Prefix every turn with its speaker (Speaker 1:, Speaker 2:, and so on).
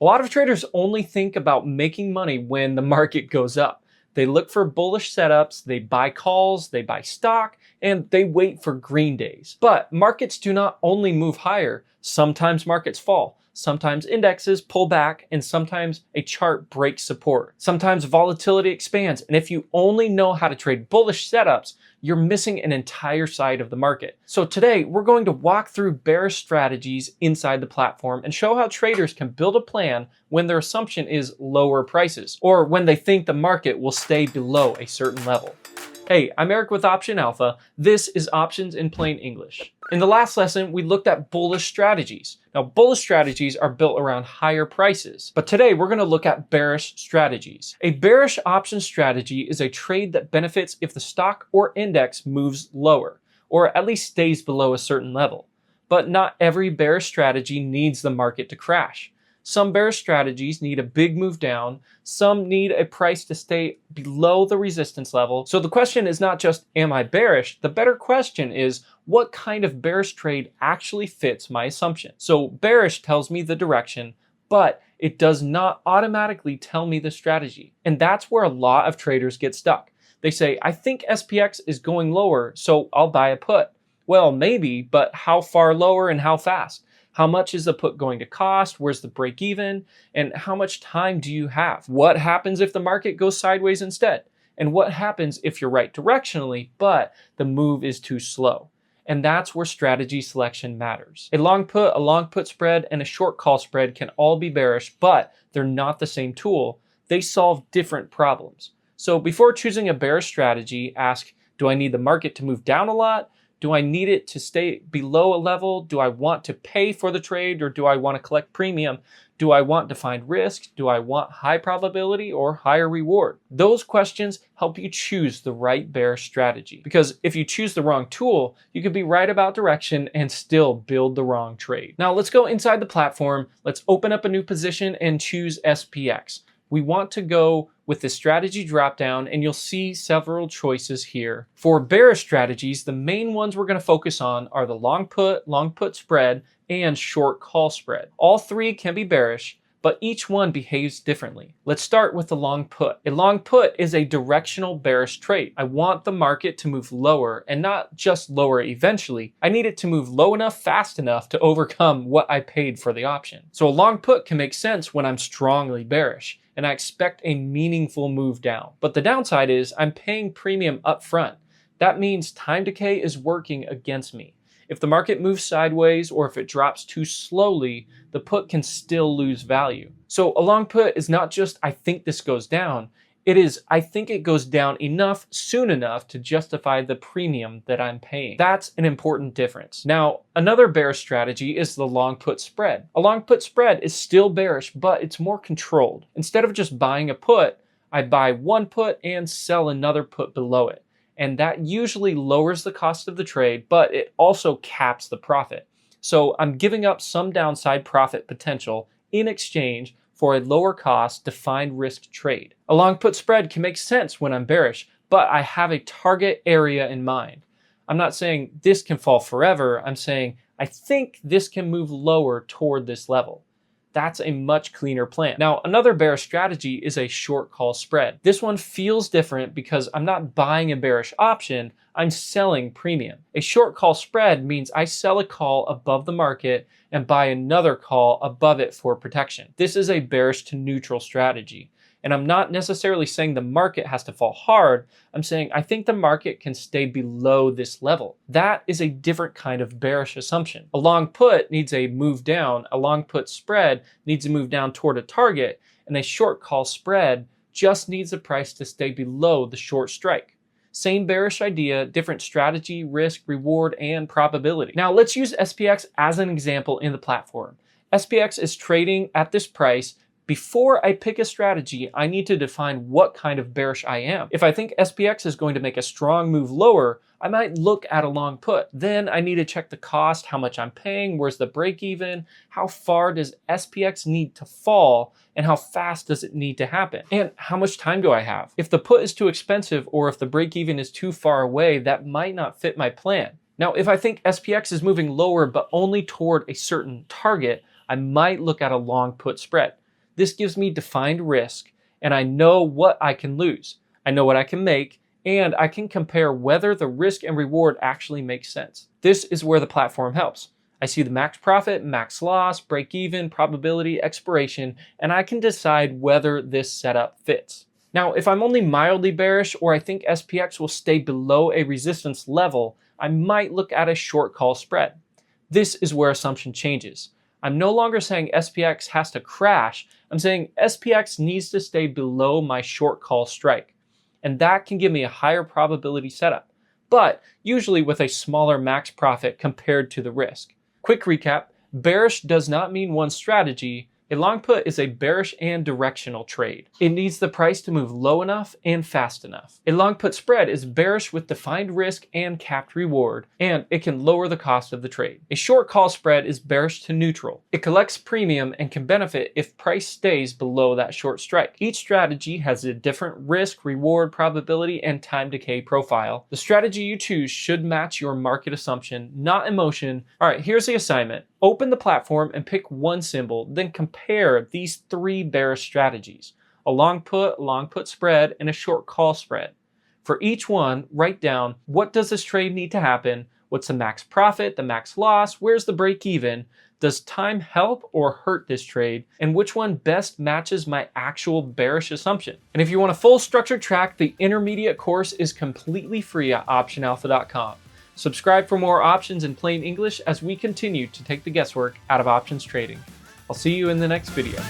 Speaker 1: A lot of traders only think about making money when the market goes up. They look for bullish setups, they buy calls, they buy stock, and they wait for green days. But markets do not only move higher, sometimes markets fall. Sometimes indexes pull back, and sometimes a chart breaks support. Sometimes volatility expands, and if you only know how to trade bullish setups, you're missing an entire side of the market. So today, we're going to walk through bearish strategies inside the platform and show how traders can build a plan when their assumption is lower prices, or when they think the market will stay below a certain level. Hey, I'm Eric with Option Alpha. This is Options in Plain English. In the last lesson, we looked at bullish strategies. Now, bullish strategies are built around higher prices, but today we're going to look at bearish strategies. A bearish option strategy is a trade that benefits if the stock or index moves lower, or at least stays below a certain level. But not every bearish strategy needs the market to crash. Some bearish strategies need a big move down. Some need a price to stay below the resistance level. So the question is not just, am I bearish? The better question is, what kind of bearish trade actually fits my assumption? So bearish tells me the direction, but it does not automatically tell me the strategy. And that's where a lot of traders get stuck. They say, I think SPX is going lower, so I'll buy a put. Well, maybe, but how far lower and how fast? How much is the put going to cost? Where's the break even? And how much time do you have? What happens if the market goes sideways instead? And what happens if you're right directionally, but the move is too slow? And that's where strategy selection matters. A long put spread, and a short call spread can all be bearish, but they're not the same tool. They solve different problems. So before choosing a bearish strategy, ask, do I need the market to move down a lot? Do I need it to stay below a level? Do I want to pay for the trade, or do I want to collect premium? Do I want defined risk? Do I want high probability or higher reward? Those questions help you choose the right bearish strategy. Because if you choose the wrong tool, you could be right about direction and still build the wrong trade. Now let's go inside the platform. Let's open up a new position and choose SPX. We want to go with the strategy dropdown, and you'll see several choices here. For bearish strategies, the main ones we're going to focus on are the long put spread, and short call spread. All three can be bearish, but each one behaves differently. Let's start with the long put. A long put is a directional bearish trade. I want the market to move lower, and not just lower eventually. I need it to move low enough, fast enough to overcome what I paid for the option. So a long put can make sense when I'm strongly bearish and I expect a meaningful move down. But the downside is I'm paying premium up front. That means time decay is working against me. If the market moves sideways, or if it drops too slowly, the put can still lose value. So a long put is not just, I think this goes down. It is, I think it goes down enough, soon enough to justify the premium that I'm paying. That's an important difference. Now, another bearish strategy is the long put spread. A long put spread is still bearish, but it's more controlled. Instead of just buying a put, I buy one put and sell another put below it. And that usually lowers the cost of the trade, but it also caps the profit. So I'm giving up some downside profit potential in exchange for a lower cost defined risk trade. A long put spread can make sense when I'm bearish, but I have a target area in mind. I'm not saying this can fall forever. I'm saying I think this can move lower toward this level. That's a much cleaner plan. Now, another bearish strategy is a short call spread. This one feels different because I'm not buying a bearish option, I'm selling premium. A short call spread means I sell a call above the market and buy another call above it for protection. This is a bearish to neutral strategy. And I'm not necessarily saying the market has to fall hard. I'm saying I think the market can stay below this level. That is a different kind of bearish assumption. A long put needs a move down. A long put spread needs to move down toward a target. And a short call spread just needs the price to stay below the short strike. Same bearish idea, different strategy, risk, reward, and probability. Now let's use SPX as an example in the platform. SPX is trading at this price. Before I pick a strategy, I need to define what kind of bearish I am. If I think SPX is going to make a strong move lower, I might look at a long put. Then I need to check the cost, how much I'm paying, where's the break even, how far does SPX need to fall, and how fast does it need to happen, and how much time do I have. If the put is too expensive or if the break even is too far away, that might not fit my plan. Now, if I think SPX is moving lower but only toward a certain target, I might look at a long put spread. This gives me defined risk, and I know what I can lose. I know what I can make, and I can compare whether the risk and reward actually makes sense. This is where the platform helps. I see the max profit, max loss, break even, probability, expiration, and I can decide whether this setup fits. Now, if I'm only mildly bearish or I think SPX will stay below a resistance level, I might look at a short call spread. This is where assumption changes. I'm no longer saying SPX has to crash. I'm saying SPX needs to stay below my short call strike. And that can give me a higher probability setup, but usually with a smaller max profit compared to the risk. Quick recap, bearish does not mean one strategy. A long put is a bearish and directional trade. It needs the price to move low enough and fast enough. A long put spread is bearish with defined risk and capped reward, and it can lower the cost of the trade. A short call spread is bearish to neutral. It collects premium and can benefit if price stays below that short strike. Each strategy has a different risk, reward, probability, and time decay profile. The strategy you choose should match your market assumption, not emotion. All right, here's the assignment. Open the platform and pick one symbol, then compare these three bearish strategies: a long put spread, and a short call spread. For each one, write down, what does this trade need to happen? What's the max profit, the max loss? Where's the break even? Does time help or hurt this trade? And which one best matches my actual bearish assumption? And if you want a full structured track, the intermediate course is completely free at optionalpha.com. Subscribe for more options in plain English as we continue to take the guesswork out of options trading. I'll see you in the next video.